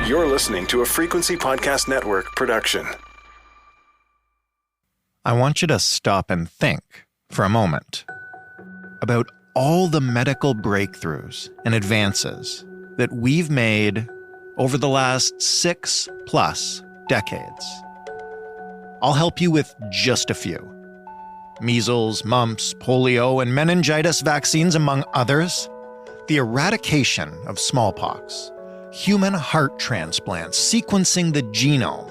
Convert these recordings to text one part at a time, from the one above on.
You're listening to a Frequency Podcast Network production. I want you to stop and think for a moment about all the medical breakthroughs and advances that we've made over the last 6+ decades. I'll help you with just a few. Measles, mumps, polio, and meningitis vaccines, among others. The eradication of smallpox, human heart transplants, sequencing the genome,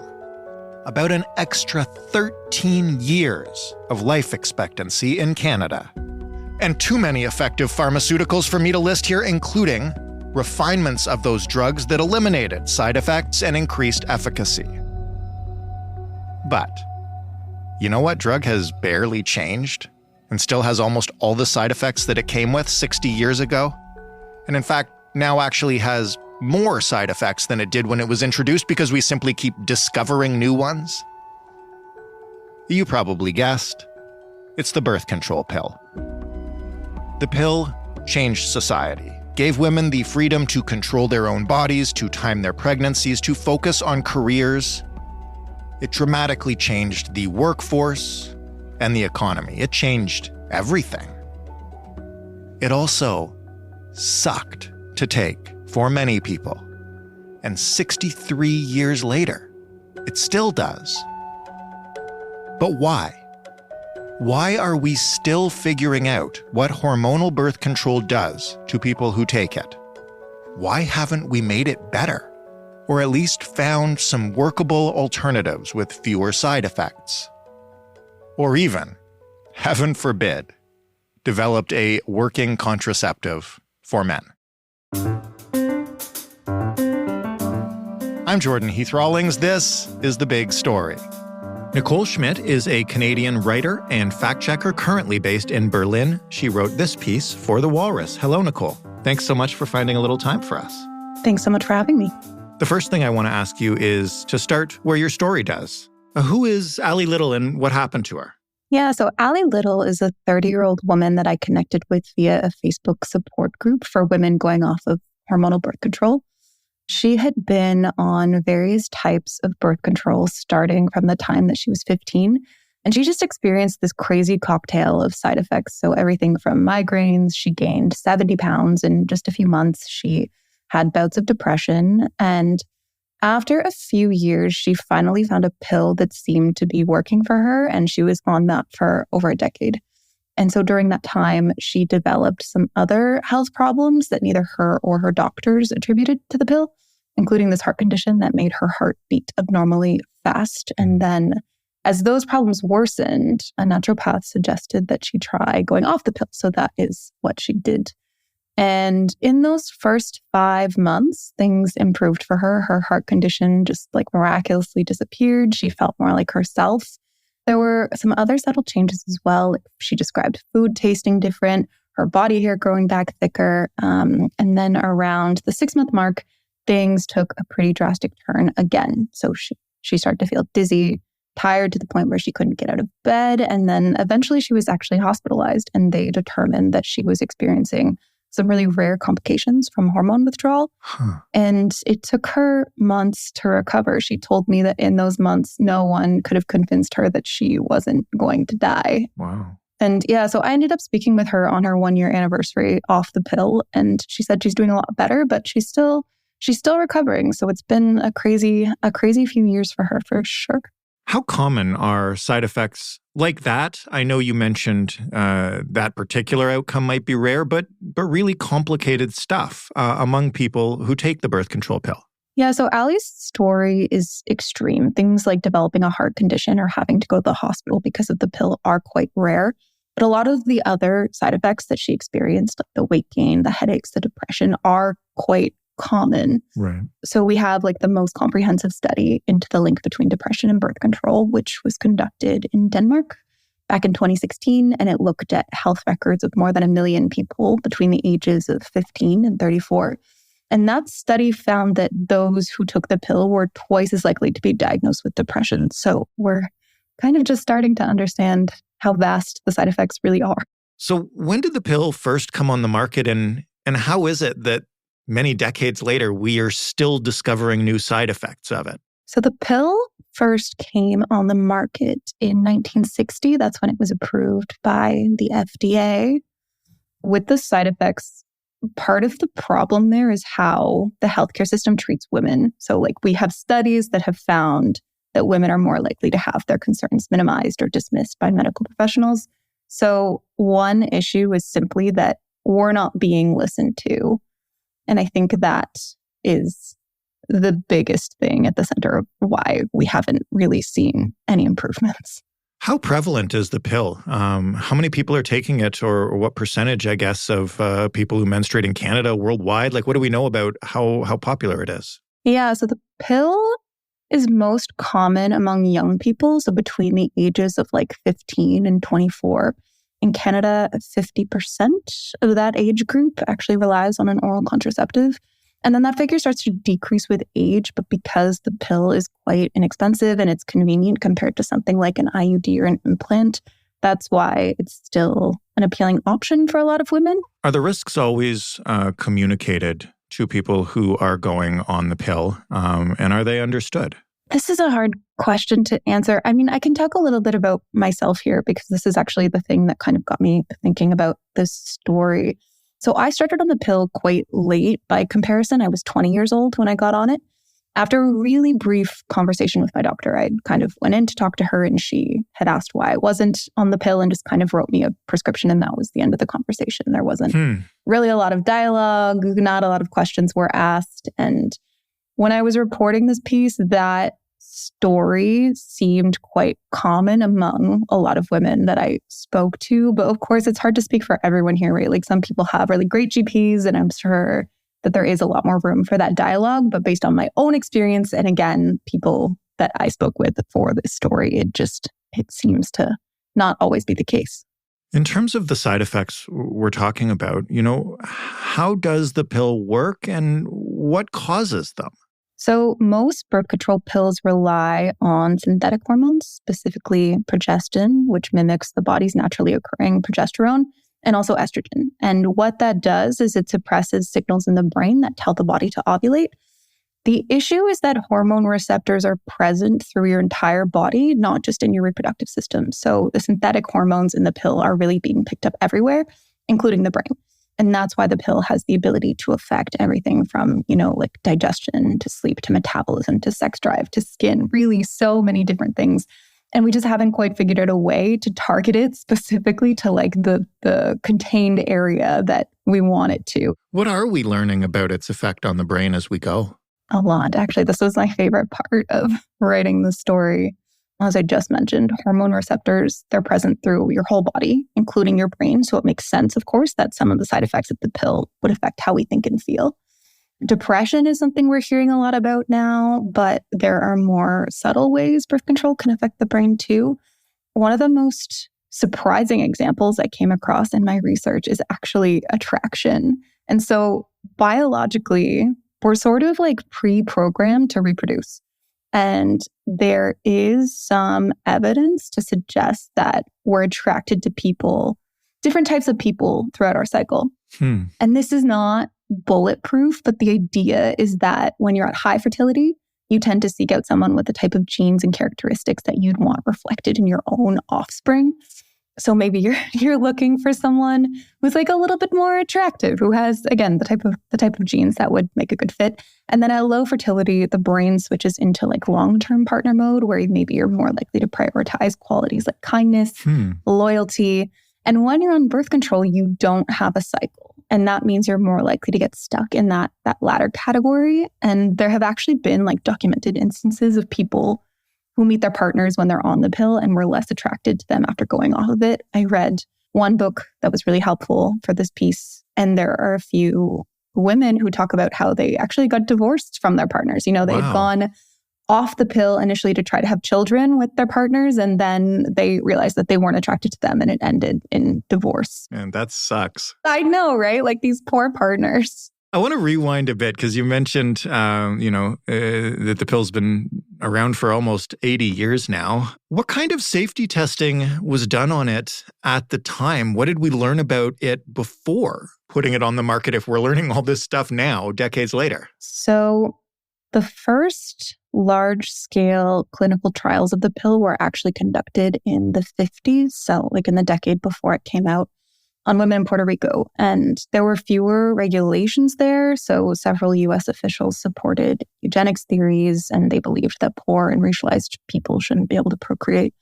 about an extra 13 years of life expectancy in Canada. And too many effective pharmaceuticals for me to list here, including refinements of those drugs that eliminated side effects and increased efficacy. But you know what drug has barely changed and still has almost all the side effects that it came with 60 years ago? And in fact, now actually has more side effects than it did when it was introduced because we simply keep discovering new ones? You probably guessed. It's the birth control pill. The pill changed society, gave women the freedom to control their own bodies, to time their pregnancies, to focus on careers. It dramatically changed the workforce and the economy. It changed everything. It also sucked to take for many people. And 63 years later, it still does. But why? Why are we still figuring out what hormonal birth control does to people who take it? Why haven't we made it better? Or at least found some workable alternatives with fewer side effects? Or even, heaven forbid, developed a working contraceptive for men? I'm Jordan Heath Rawlings. This is The Big Story. Nicole Schmidt is a Canadian writer and fact-checker currently based in Berlin. She wrote this piece for the Walrus. Hello, Nicole. Thanks so much for finding a little time for us. Thanks so much for having me. The first thing I want to ask you is to start where your story does. Who is Allie Little and what happened to her? Yeah, so Allie Little is a 30-year-old woman that I connected with via a Facebook support group for women going off of hormonal birth control. She had been on various types of birth control starting from the time that she was 15. And she just experienced this crazy cocktail of side effects. So everything from migraines, she gained 70 pounds in just a few months. She had bouts of depression. And after a few years, she finally found a pill that seemed to be working for her. And she was on that for over a decade. And so during that time, she developed some other health problems that neither her or her doctors attributed to the pill, including this heart condition that made her heart beat abnormally fast. And then as those problems worsened, a naturopath suggested that she try going off the pill. So that is what she did. And in those first 5 months, things improved for her. Her heart condition just miraculously disappeared. She felt more like herself. There were some other subtle changes as well. She described food tasting different, her body hair growing back thicker. And then around the 6-month mark, things took a pretty drastic turn again. So she started to feel dizzy, tired to the point where she couldn't get out of bed. And then eventually she was actually hospitalized, and they determined that she was experiencing some really rare complications from hormone withdrawal. And it took her months to recover. She told me that in those months, no one could have convinced her that she wasn't going to die. Wow. And yeah, so I ended up speaking with her on her 1-year anniversary off the pill. And she said she's doing a lot better, but she's still recovering. So it's been a crazy few years for her, for sure. How common are side effects like that? I know you mentioned that particular outcome might be rare, but really complicated stuff among people who take the birth control pill. Yeah, so Allie's story is extreme. Things like developing a heart condition or having to go to the hospital because of the pill are quite rare. But a lot of the other side effects that she experienced, like the weight gain, the headaches, the depression, are quite common. Right. So we have the most comprehensive study into the link between depression and birth control, which was conducted in Denmark back in 2016. And it looked at health records of more than 1 million people between the ages of 15 and 34. And that study found that those who took the pill were twice as likely to be diagnosed with depression. So we're kind of just starting to understand how vast the side effects really are. So when did the pill first come on the market, and how is it that many decades later, we are still discovering new side effects of it. So the pill first came on the market in 1960. That's when it was approved by the FDA. With the side effects, part of the problem there is how the healthcare system treats women. So we have studies that have found that women are more likely to have their concerns minimized or dismissed by medical professionals. So one issue is simply that we're not being listened to. And I think that is the biggest thing at the center of why we haven't really seen any improvements. How prevalent is the pill? How many people are taking it, or what percentage, I guess, of people who menstruate in Canada, worldwide? What do we know about how popular it is? Yeah, so the pill is most common among young people, so between the ages of 15 and 24. In Canada, 50% of that age group actually relies on an oral contraceptive. And then that figure starts to decrease with age, but because the pill is quite inexpensive and it's convenient compared to something like an IUD or an implant, that's why it's still an appealing option for a lot of women. Are the risks always communicated to people who are going on the pill, and are they understood? This is a hard question to answer. I mean, I can talk a little bit about myself here because this is actually the thing that kind of got me thinking about this story. So I started on the pill quite late. By comparison, I was 20 years old when I got on it. After a really brief conversation with my doctor, I kind of went in to talk to her and she had asked why I wasn't on the pill and just kind of wrote me a prescription, and that was the end of the conversation. There wasn't really a lot of dialogue, not a lot of questions were asked. And when I was reporting this piece, that story seemed quite common among a lot of women that I spoke to. But of course, it's hard to speak for everyone here, right? Some people have really great GPs, and I'm sure that there is a lot more room for that dialogue. But based on my own experience, and again, people that I spoke with for this story, it seems to not always be the case. In terms of the side effects we're talking about, how does the pill work and what causes them? So most birth control pills rely on synthetic hormones, specifically progestin, which mimics the body's naturally occurring progesterone, and also estrogen. And what that does is it suppresses signals in the brain that tell the body to ovulate. The issue is that hormone receptors are present through your entire body, not just in your reproductive system. So the synthetic hormones in the pill are really being picked up everywhere, including the brain. And that's why the pill has the ability to affect everything from, digestion to sleep to metabolism to sex drive to skin, really so many different things. And we just haven't quite figured out a way to target it specifically to the contained area that we want it to. What are we learning about its effect on the brain as we go? A lot. Actually, this was my favorite part of writing the story. As I just mentioned, hormone receptors, they're present through your whole body, including your brain. So it makes sense, of course, that some of the side effects of the pill would affect how we think and feel. Depression is something we're hearing a lot about now, but there are more subtle ways birth control can affect the brain too. One of the most surprising examples I came across in my research is actually attraction. And so biologically, we're sort of pre-programmed to reproduce. And there is some evidence to suggest that we're attracted to people, different types of people throughout our cycle. And this is not bulletproof, but the idea is that when you're at high fertility, you tend to seek out someone with the type of genes and characteristics that you'd want reflected in your own offspring. So maybe you're looking for someone who's a little bit more attractive, who has, again, the type of genes that would make a good fit. And then at low fertility, the brain switches into long-term partner mode, where maybe you're more likely to prioritize qualities like kindness, loyalty. And when you're on birth control, you don't have a cycle. And that means you're more likely to get stuck in that latter category. And there have actually been documented instances of people who meet their partners when they're on the pill and were less attracted to them after going off of it. I read one book that was really helpful for this piece, and there are a few women who talk about how they actually got divorced from their partners. They had gone off the pill initially to try to have children with their partners, and then they realized that they weren't attracted to them, and it ended in divorce. And that sucks. I know, right? These poor partners. I want to rewind a bit because you mentioned, that the pill's been around for almost 80 years now. What kind of safety testing was done on it at the time? What did we learn about it before? putting it on the market if we're learning all this stuff now, decades later? So the first large-scale clinical trials of the pill were actually conducted in the 50s, so like in the decade before it came out, on women in Puerto Rico. And there were fewer regulations there, so several U.S. officials supported eugenics theories, and they believed that poor and racialized people shouldn't be able to procreate.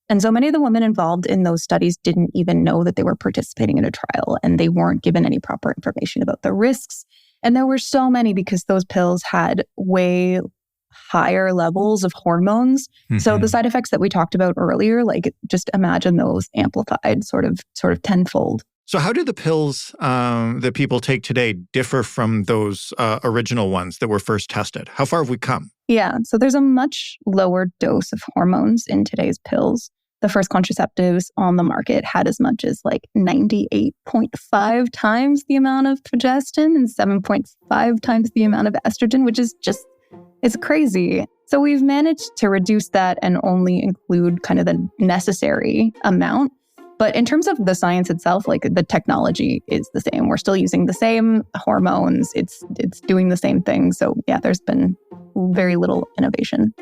And so many of the women involved in those studies didn't even know that they were participating in a trial, and they weren't given any proper information about the risks. And there were so many because those pills had way higher levels of hormones. Mm-hmm. So the side effects that we talked about earlier, like just imagine those amplified sort of tenfold. So how do the pills that people take today differ from those original ones that were first tested? How far have we come? Yeah, so there's a much lower dose of hormones in today's pills. The first contraceptives on the market had as much as like 98.5 times the amount of progestin and 7.5 times the amount of estrogen, which is just, it's crazy. So we've managed to reduce that and only include kind of the necessary amount. But in terms of the science itself, like the technology is the same. We're still using the same hormones. It's doing the same thing. So yeah, there's been very little innovation.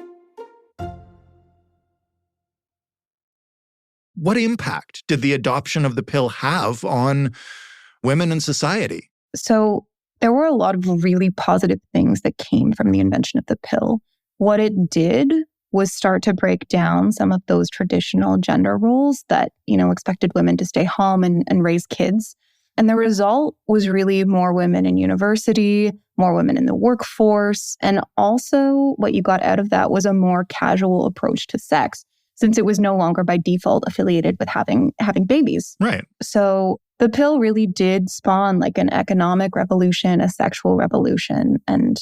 What impact did the adoption of the pill have on women and society? So there were a lot of really positive things that came from the invention of the pill. What it did was start to break down some of those traditional gender roles that, expected women to stay home and raise kids. And the result was really more women in university, more women in the workforce. And also what you got out of that was a more casual approach to sex, since it was no longer by default affiliated with having babies. Right. So the pill really did spawn like an economic revolution, a sexual revolution, and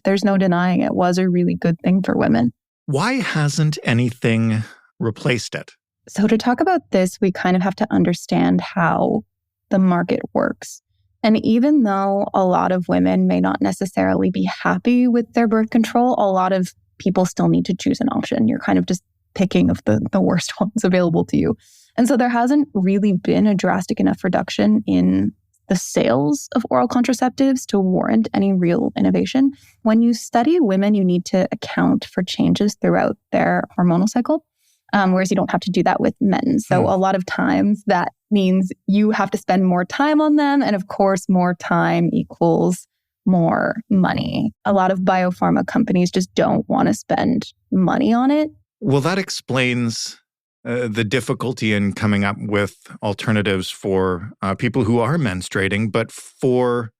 there's no denying it was a really good thing for women. Why hasn't anything replaced it? So to talk about this, we kind of have to understand how the market works. And even though a lot of women may not necessarily be happy with their birth control, a lot of people still need to choose an option. You're kind of just picking of the worst ones available to you. And so there hasn't really been a drastic enough reduction in the sales of oral contraceptives to warrant any real innovation. When you study women, you need to account for changes throughout their hormonal cycle, whereas you don't have to do that with men. So a lot of times that means you have to spend more time on them. And of course, more time equals more money. A lot of biopharma companies just don't want to spend money on it. Well, that explains the difficulty in coming up with alternatives for people who are menstruating. But for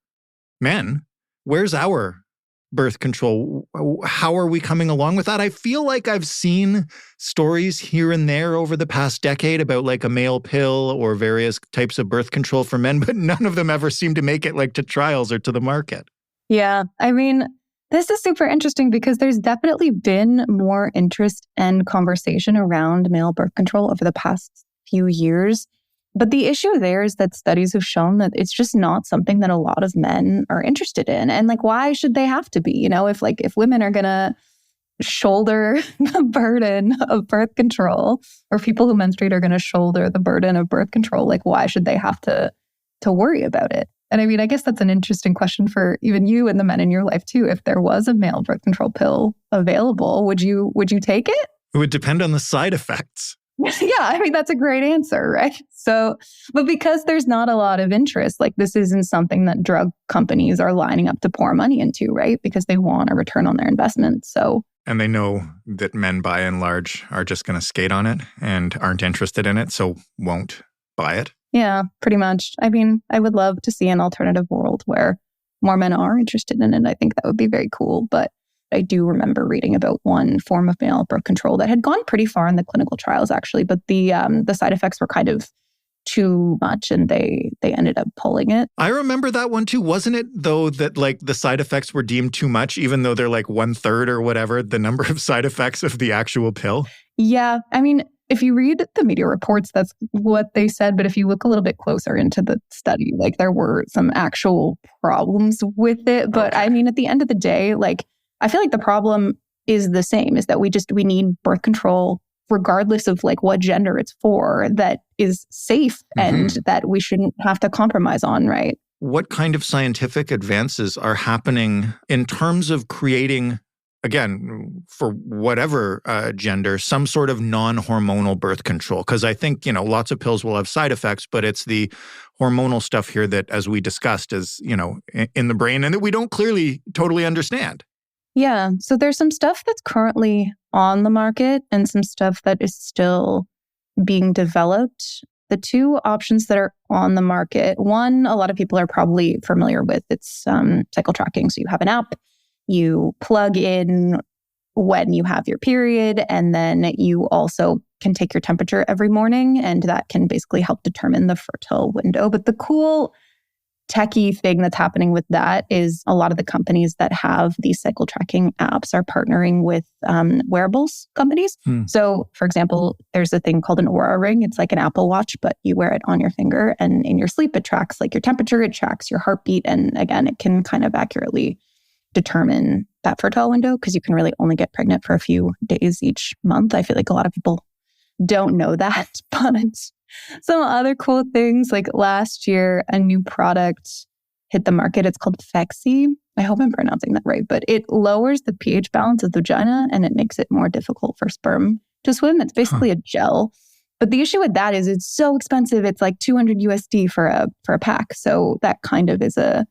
men, where's our birth control? How are we coming along with that? I feel like I've seen stories here and there over the past decade about like a male pill or various types of birth control for men, but none of them ever seem to make it like to trials or to the market. Yeah, I mean, this is super interesting because there's definitely been more interest and conversation around male birth control over the past few years. But the issue there is that studies have shown that it's just not something that a lot of men are interested in. And like, why should they have to be? If women are going to shoulder the burden of birth control, or people who menstruate are going to shoulder the burden of birth control, like, why should they have to worry about it? And I mean, I guess that's an interesting question for even you and the men in your life too. If there was a male birth control pill available, would you take it? It would depend on the side effects. Yeah, I mean, that's a great answer, right? So, but because there's not a lot of interest, like this isn't something that drug companies are lining up to pour money into, right? Because they want a return on their investment. So, and they know that men by and large are just going to skate on it and aren't interested in it, so won't buy it. Yeah, pretty much. I mean, I would love to see an alternative world where more men are interested in it. I think that would be very cool. But I do remember reading about one form of male birth control that had gone pretty far in the clinical trials, actually. But the side effects were kind of too much and they ended up pulling it. I remember that one too. Wasn't it, though, that like the side effects were deemed too much, even though they're like 1/3 or whatever, the number of side effects of the actual pill? Yeah. I mean, if you read the media reports, that's what they said. But if you look a little bit closer into the study, like there were some actual problems with it. But okay. I mean, at the end of the day, like I feel like the problem is the same, is that we need birth control regardless of like what gender it's for, that is safe and that we shouldn't have to compromise on, right? What kind of scientific advances are happening in terms of creating, again, for whatever gender, some sort of non-hormonal birth control? Because I think, lots of pills will have side effects, but it's the hormonal stuff here that, as we discussed, is, in the brain and that we don't clearly totally understand. Yeah. So there's some stuff that's currently on the market and some stuff that is still being developed. The two options that are on the market, one, a lot of people are probably familiar with, it's cycle tracking. So you have an app, you plug in when you have your period, and then you also can take your temperature every morning, and that can basically help determine the fertile window. But the cool techie thing that's happening with that is a lot of the companies that have these cycle tracking apps are partnering with wearables companies. So, for example, there's a thing called an Oura ring. It's like an Apple Watch, but you wear it on your finger, and in your sleep, it tracks like your temperature, it tracks your heartbeat. And again, it can kind of accurately determine that fertile window because you can really only get pregnant for a few days each month. I feel like a lot of people don't know that, but some other cool things, like last year, a new product hit the market. It's called Phexxi. I hope I'm pronouncing that right, but it lowers the pH balance of the vagina and it makes it more difficult for sperm to swim. It's basically a gel. But the issue with that is it's so expensive. It's like $200 USD for a pack. So that kind of is a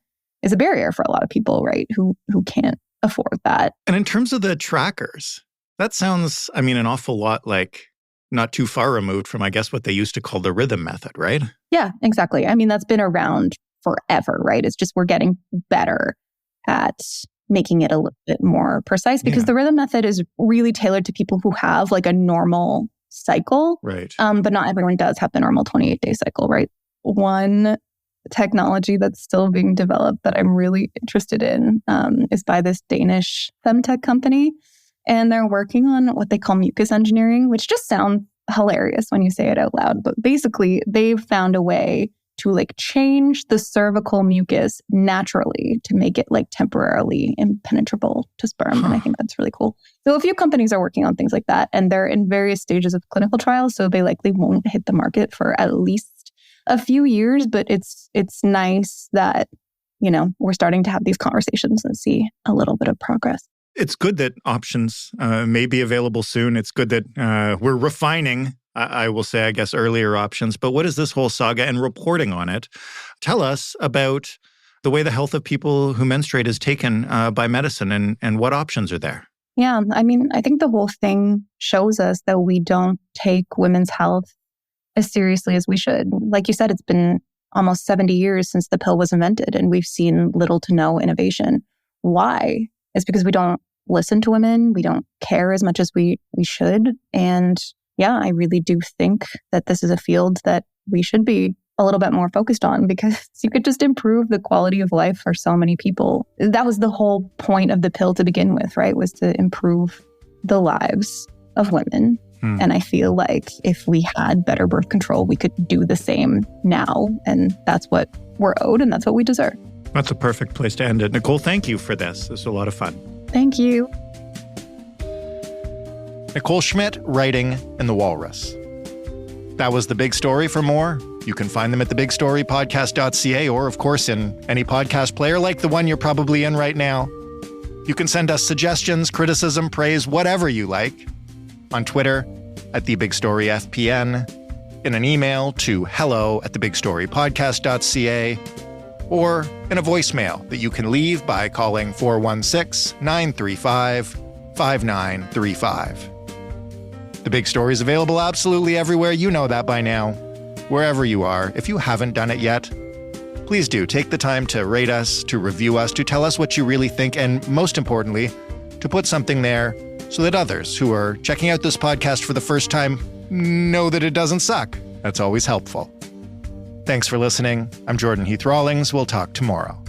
barrier for a lot of people, right? Who can't afford that. And in terms of the trackers, that sounds, an awful lot like not too far removed from, I guess, what they used to call the rhythm method, right? Yeah, exactly. That's been around forever, right? It's just we're getting better at making it a little bit more precise because the rhythm method is really tailored to people who have like a normal cycle. Right. But not everyone does have the normal 28-day cycle, right? One technology that's still being developed that I'm really interested in is by this Danish femtech company. And they're working on what they call mucus engineering, which just sounds hilarious when you say it out loud. But basically, they've found a way to like change the cervical mucus naturally to make it like temporarily impenetrable to sperm. And I think that's really cool. So a few companies are working on things like that, and they're in various stages of clinical trials. So they likely won't hit the market for at least a few years. But it's nice that, we're starting to have these conversations and see a little bit of progress. It's good that options may be available soon. It's good that we're refining, I will say, I guess, earlier options. But what is this whole saga and reporting on it? Tell us about the way the health of people who menstruate is taken by medicine and what options are there. Yeah, I think the whole thing shows us that we don't take women's health as seriously as we should. Like you said, it's been almost 70 years since the pill was invented, and we've seen little to no innovation. Why? It's because we don't listen to women. We don't care as much as we should. And yeah, I really do think that this is a field that we should be a little bit more focused on because you could just improve the quality of life for so many people. That was the whole point of the pill to begin with, right? Was to improve the lives of women. And I feel like if we had better birth control, we could do the same now. And that's what we're owed and that's what we deserve. That's a perfect place to end it. Nicole, thank you for this. This was a lot of fun. Thank you. Nicole Schmidt, writing in The Walrus. That was The Big Story. For more, you can find them at thebigstorypodcast.ca or, of course, in any podcast player like the one you're probably in right now. You can send us suggestions, criticism, praise, whatever you like, on Twitter at TheBigStoryFPN, in an email to hello@thebigstorypodcast.ca, or in a voicemail that you can leave by calling 416-935-5935. The Big Story is available absolutely everywhere. You know that by now. Wherever you are, if you haven't done it yet, please do take the time to rate us, to review us, to tell us what you really think, and most importantly, to put something there so that others who are checking out this podcast for the first time know that it doesn't suck. That's always helpful. Thanks for listening. I'm Jordan Heath Rawlings. We'll talk tomorrow.